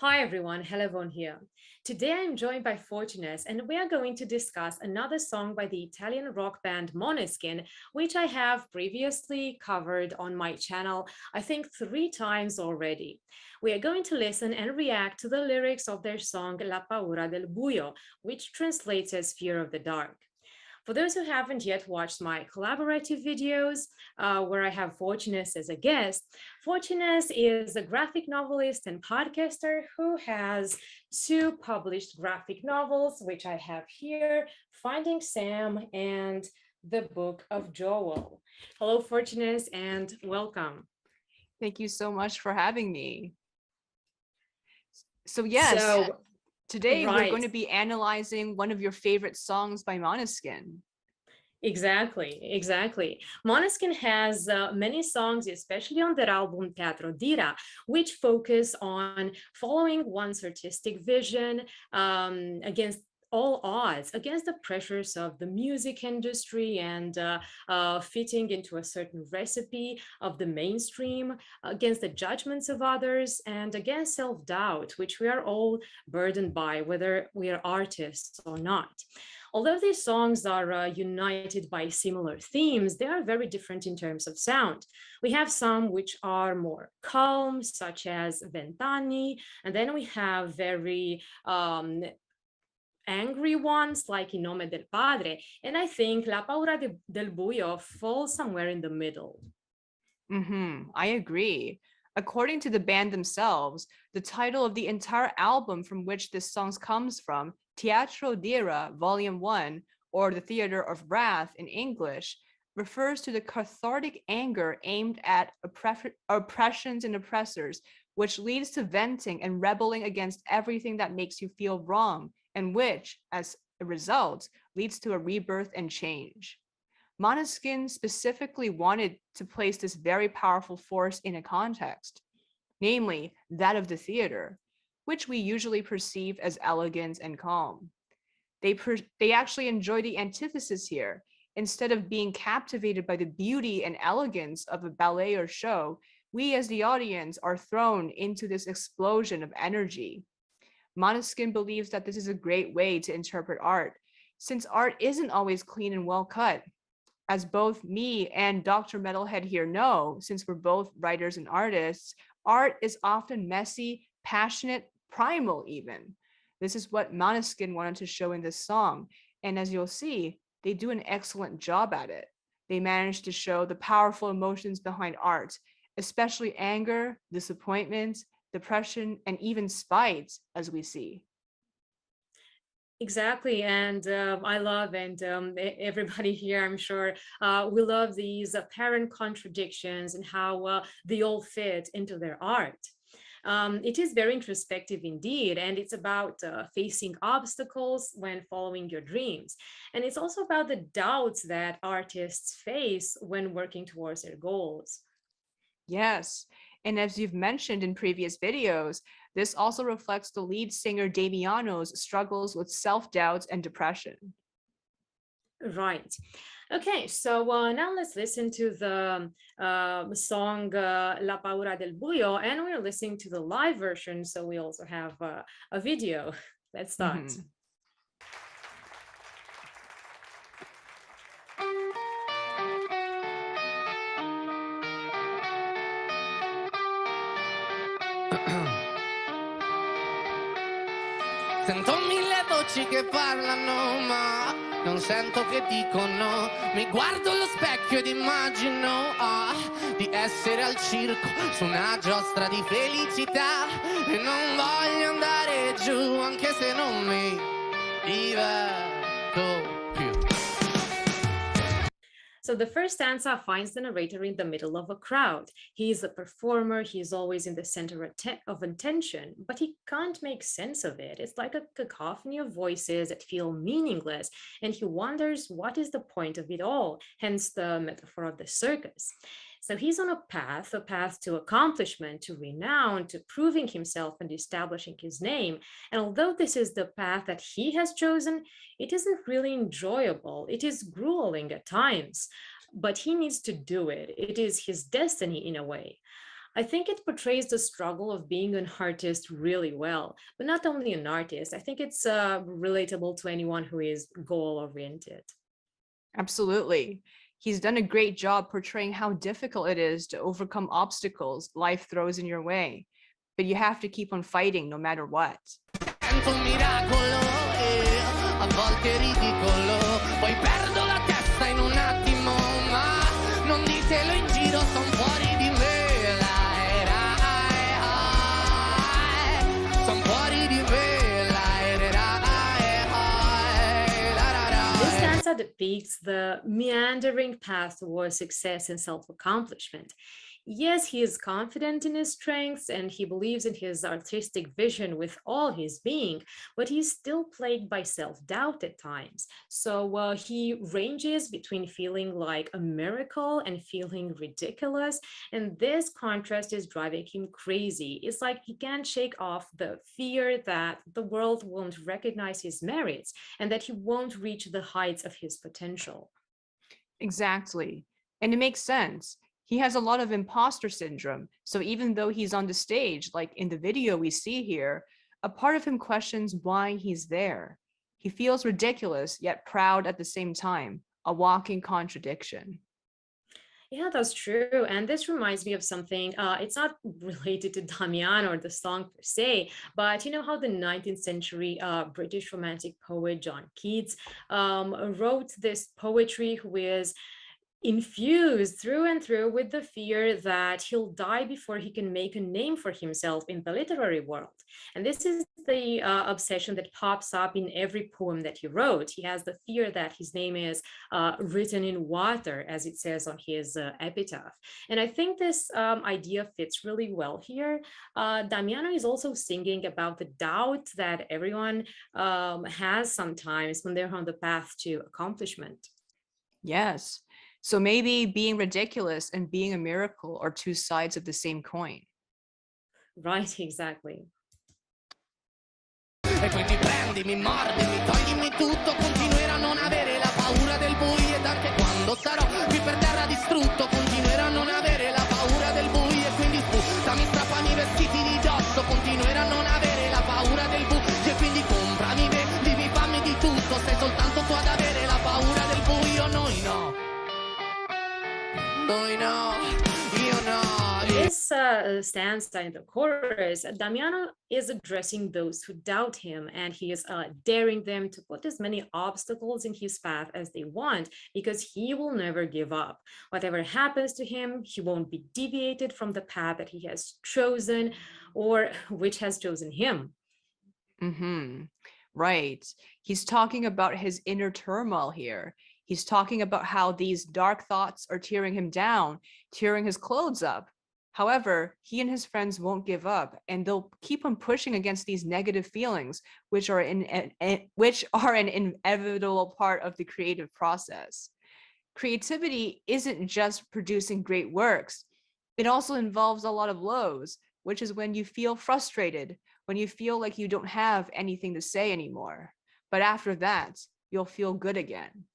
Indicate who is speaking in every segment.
Speaker 1: Hi everyone, Helevon here. Today I'm joined by Fortunus and we are going to discuss another song by the Italian rock band Måneskin, which I have previously covered on my channel, I think 3 times already. We are going to listen and react to the lyrics of their song La paura del buio, which translates as fear of the dark. For those who haven't yet watched my collaborative videos, where I have Fortunus as a guest, Fortunus is a graphic novelist and podcaster who has 2 published graphic novels, which I have here, Finding Sam and The Book of Joel. Hello, Fortunus, and welcome.
Speaker 2: Thank you so much for having me. So yes,
Speaker 1: So,
Speaker 2: today we're
Speaker 1: right.
Speaker 2: going to be analyzing one of your favorite songs by Måneskin.
Speaker 1: Exactly. Måneskin has many songs, especially on their album Teatro Dira, which focus on following one's artistic vision against all odds, against the pressures of the music industry and fitting into a certain recipe of the mainstream, against the judgments of others, and against self-doubt, which we are all burdened by, whether we are artists or not. Although these songs are united by similar themes, they are very different in terms of sound. We have some which are more calm, such as Ventani, and then we have very angry ones like In Nome del Padre, and I think La Paura del Buio falls somewhere in the middle.
Speaker 2: I agree. According to the band themselves, the title of the entire album from which this song comes from, Teatro Dira Volume 1, or The Theater of Wrath in English, refers to the cathartic anger aimed at oppressions and oppressors, which leads to venting and rebelling against everything that makes you feel wrong, and which, as a result, leads to a rebirth and change. Måneskin specifically wanted to place this very powerful force in a context, namely that of the theater, which we usually perceive as elegant and calm. They actually enjoy the antithesis here. Instead of being captivated by the beauty and elegance of a ballet or show, we as the audience are thrown into this explosion of energy. Måneskin believes that this is a great way to interpret art, since art isn't always clean and well cut. As both me and Dr. Metalhead here know, since we're both writers and artists, art is often messy, passionate, primal even. This is what Måneskin wanted to show in this song, and as you'll see, they do an excellent job at it. They manage to show the powerful emotions behind art, especially anger, disappointment, depression, and even spite, as we see.
Speaker 1: Exactly, and I love, and everybody here, I'm sure, we love these apparent contradictions and how they all fit into their art. It is very introspective indeed, and it's about facing obstacles when following your dreams. And it's also about the doubts that artists face when working towards their goals.
Speaker 2: Yes. And as you've mentioned in previous videos, this also reflects the lead singer Damiano's struggles with self-doubt and depression.
Speaker 1: Right. Okay, so now let's listen to the song La Paura del Buio, and we're listening to the live version, so we also have a video. Let's start.
Speaker 2: Mhm.
Speaker 3: Sento mille voci che parlano, ma non sento che dicono. Mi guardo allo specchio ed immagino di essere al circo su una giostra di felicità. E non voglio andare giù, anche se non mi diverto più.
Speaker 1: So the first stanza finds the narrator in the middle of a crowd. He is a performer, he is always in the center of attention, but he can't make sense of it. It's like a cacophony of voices that feel meaningless, and he wonders what is the point of it all, hence the metaphor of the circus. So he's on a path to accomplishment, to renown, to proving himself and establishing his name. And although this is the path that he has chosen, it isn't really enjoyable. It is grueling at times, but he needs to do it. It is his destiny in a way. I think it portrays the struggle of being an artist really well, but not only an artist. I think it's relatable to anyone who is goal oriented.
Speaker 2: Absolutely. He's done a great job portraying how difficult it is to overcome obstacles life throws in your way, but you have to keep on fighting no matter what.
Speaker 3: Sento un miracolo e a volte ridicolo. Poi perdo la testa in un attimo, ma non ditelo in giro, son fuori di me. Son fuori di me.
Speaker 1: This stanza depicts the meandering path towards success and self-accomplishment. Yes, he is confident in his strengths and he believes in his artistic vision with all his being, but he's still plagued by self-doubt at times. So he ranges between feeling like a miracle and feeling ridiculous. And this contrast is driving him crazy. It's like he can't shake off the fear that the world won't recognize his merits and that he won't reach the heights of his potential.
Speaker 2: Exactly. And it makes sense. He has a lot of imposter syndrome. So even though he's on the stage, like in the video we see here, a part of him questions why he's there. He feels ridiculous yet proud at the same time, a walking contradiction.
Speaker 1: Yeah, that's true. And this reminds me of something. It's not related to Damiano or the song per se, but you know how the 19th century British romantic poet John Keats wrote this poetry who is infused through and through with the fear that he'll die before he can make a name for himself in the literary world. And this is the obsession that pops up in every poem that he wrote. He has the fear that his name is written in water, as it says on his epitaph. And I think this idea fits really well here. Damiano is also singing about the doubt that everyone has sometimes when they're on the path to accomplishment.
Speaker 2: Yes. So maybe being ridiculous and being a miracle are two sides of the same coin.
Speaker 1: Right, exactly.
Speaker 3: E quindi prendimi, mordimi, toglimi tutto, continuerò a non avere la paura del buio ed anche quando sarò qui per terra distrutto, continuerò a non avere la paura del buio e quindi sputami, strappami i vestiti di dosso, continuerò a non avere la paura del buio e quindi comprami, vendimi, fammi di tutto, sei soltanto tu ad avere la paura del buio, noi no. Noi no, io no.
Speaker 1: This stanza in the chorus, Damiano is addressing those who doubt him and he is daring them to put as many obstacles in his path as they want because he will never give up. Whatever happens to him, he won't be deviated from the path that he has chosen or which has chosen him.
Speaker 2: Mm-hmm. Right. He's talking about his inner turmoil here. He's talking about how these dark thoughts are tearing him down, tearing his clothes up. However, he and his friends won't give up, and they'll keep on pushing against these negative feelings, which are an inevitable part of the creative process. Creativity isn't just producing great works. It also involves a lot of lows, which is when you feel frustrated, when you feel like you don't have anything to say anymore. But after that, you'll feel good again.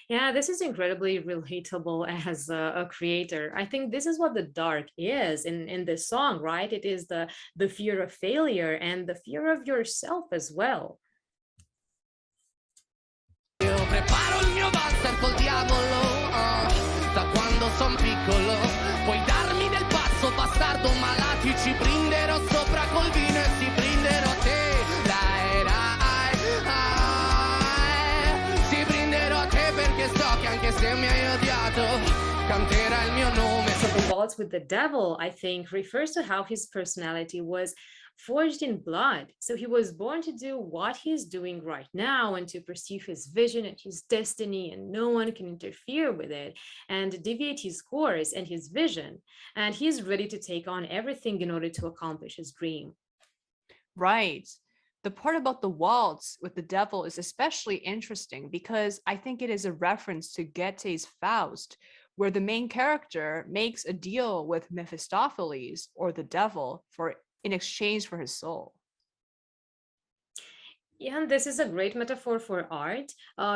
Speaker 1: Yeah, this is incredibly relatable as a creator. I think this is what the dark is in this song, right? It is the fear of failure and the fear of yourself as well.
Speaker 3: Io preparo il mio valzer col diavolo, da quando son piccolo. Puoi darmi del pazzo bastardo, ma là ci prenderò sopra col vino e si prenderò te. Si prenderò te perché so che anche se mi hai odiato, canterà il mio nome.
Speaker 1: So the waltz with the devil, I think, refers to how his personality was forged in blood. So he was born to do what he's doing right now and to pursue his vision and his destiny, and no one can interfere with it and deviate his course and his vision. And he's ready to take on everything in order to accomplish his dream.
Speaker 2: Right. The part about the waltz with the devil is especially interesting because I think it is a reference to Goethe's Faust, where the main character makes a deal with Mephistopheles, or the devil, in exchange for his soul.
Speaker 1: Yeah, and this is a great metaphor for art,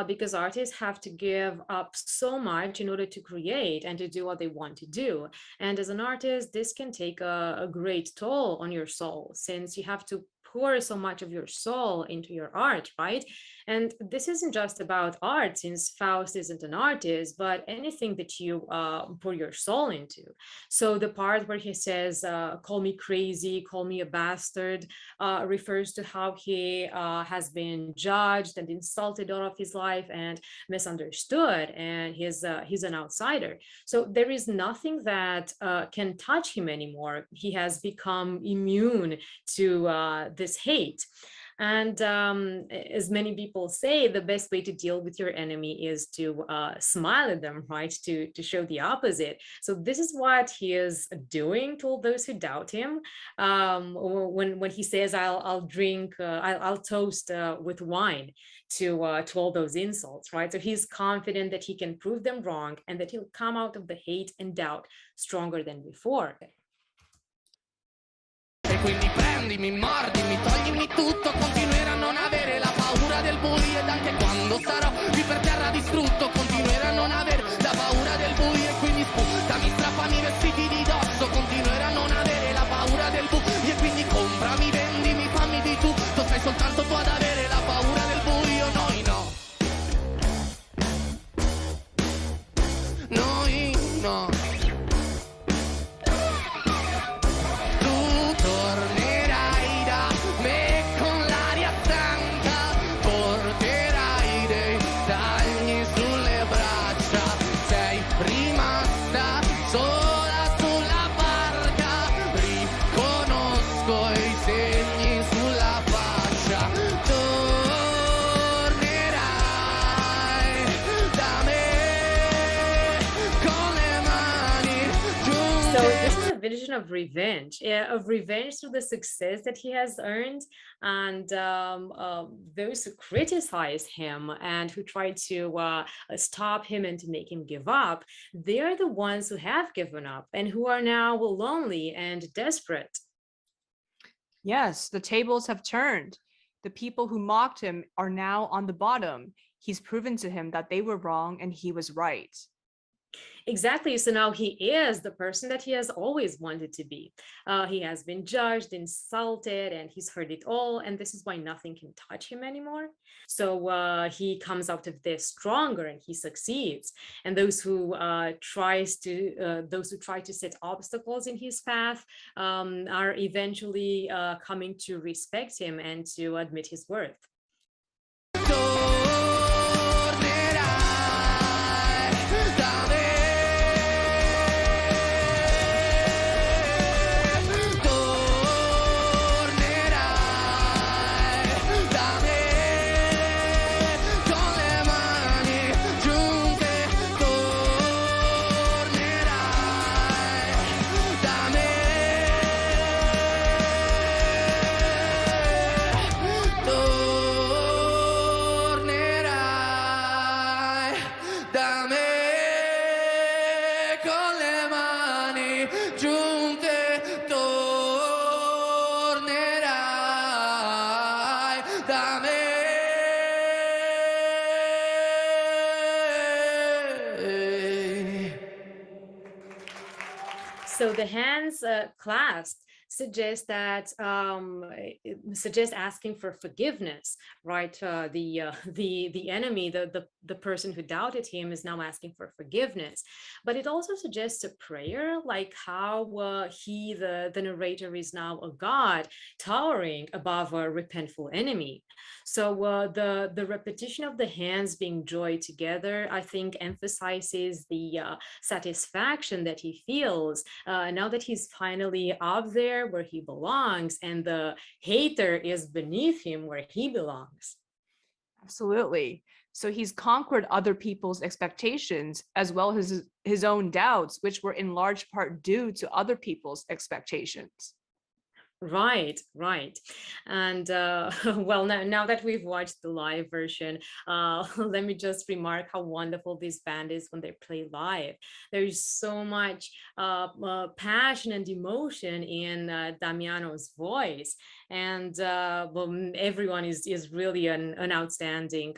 Speaker 1: because artists have to give up so much in order to create and to do what they want to do. And as an artist, this can take a great toll on your soul, since you have to pour so much of your soul into your art, right? And this isn't just about art, since Faust isn't an artist, but anything that you pour your soul into. So the part where he says, call me crazy, call me a bastard, refers to how he has been judged and insulted all of his life and misunderstood, and he's an outsider. So there is nothing that can touch him anymore. He has become immune to this hate. And as many people say, the best way to deal with your enemy is to smile at them, right? To show the opposite. So this is what he is doing to all those who doubt him. Or when he says, "I'll drink, I'll toast with wine," to all those insults, right? So he's confident that he can prove them wrong and that he'll come out of the hate and doubt stronger than before.
Speaker 3: E quindi prendimi, mordimi, toglimi tutto, continuerò a non avere la paura del buio ed anche quando sarò qui per terra distrutto, continuerò a non avere la paura del buio e quindi sputami, strappami i vestiti di dosso, continuerò a non avere la paura del buio e quindi comprami, vendimi, fammi di tutto, sei soltanto tu ad avere la paura del buio, noi no. Noi no.
Speaker 1: Vision of revenge, yeah, of revenge through the success that he has earned, and those who criticize him and who try to stop him and to make him give up, they are the ones who have given up and who are now lonely and desperate.
Speaker 2: Yes, the tables have turned. The people who mocked him are now on the bottom. He's proven to him that they were wrong and he was right.
Speaker 1: Exactly. So now he is the person that he has always wanted to be. He has been judged, insulted, and he's heard it all. And this is why nothing can touch him anymore. So he comes out of this stronger and he succeeds. And those who try to set obstacles in his path are eventually coming to respect him and to admit his worth. So the hands clasped suggest that suggest asking for forgiveness, right? The enemy, the person who doubted him, is now asking for forgiveness. But it also suggests a prayer, like how the narrator, is now a god towering above a repentful enemy. So the repetition of the hands being joined together, I think, emphasizes the satisfaction that he feels now that he's finally up there where he belongs, and the hater is beneath him where he belongs.
Speaker 2: Absolutely. So he's conquered other people's expectations as well as his own doubts, which were in large part due to other people's expectations.
Speaker 1: Right, right. And well, now that we've watched the live version, let me just remark how wonderful this band is when they play live. There's so much passion and emotion in Damiano's voice, and well, everyone is really an outstanding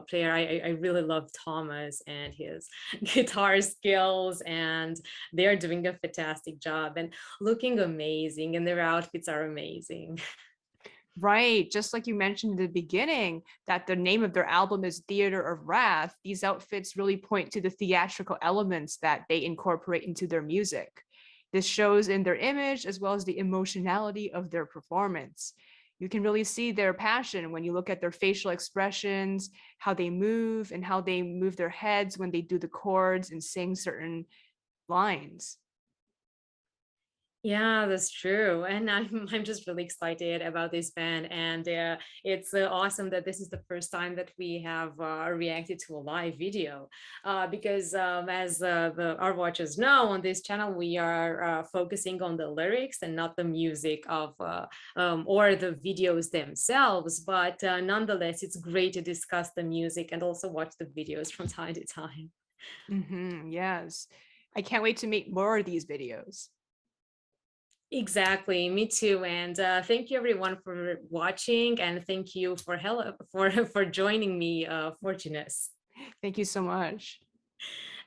Speaker 1: player. I really love Thomas and his guitar skills, and they are doing a fantastic job. And looking amazing, and their outfits are amazing.
Speaker 2: Right, just like you mentioned in the beginning, that the name of their album is Theater of Wrath, these outfits really point to the theatrical elements that they incorporate into their music. This shows in their image as well as the emotionality of their performance. You can really see their passion when you look at their facial expressions, how they move, and how they move their heads when they do the chords and sing certain lines.
Speaker 1: Yeah, that's true. And I'm just really excited about this band. And it's awesome that this is the first time that we have reacted to a live video. Because as our watchers know, on this channel, we are focusing on the lyrics and not the music of or the videos themselves. But nonetheless, it's great to discuss the music and also watch the videos from time to time.
Speaker 2: Yes, I can't wait to make more of these videos.
Speaker 1: Exactly, me too. And thank you everyone for watching, and thank you for for joining me, Fortunus.
Speaker 2: Thank you so much.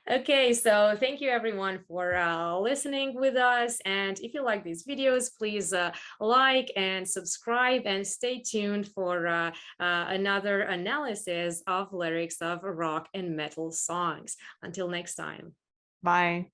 Speaker 1: Okay, so thank you everyone for listening with us. And if you like these videos, please like and subscribe, and stay tuned for another analysis of lyrics of rock and metal songs. Until next time.
Speaker 2: Bye.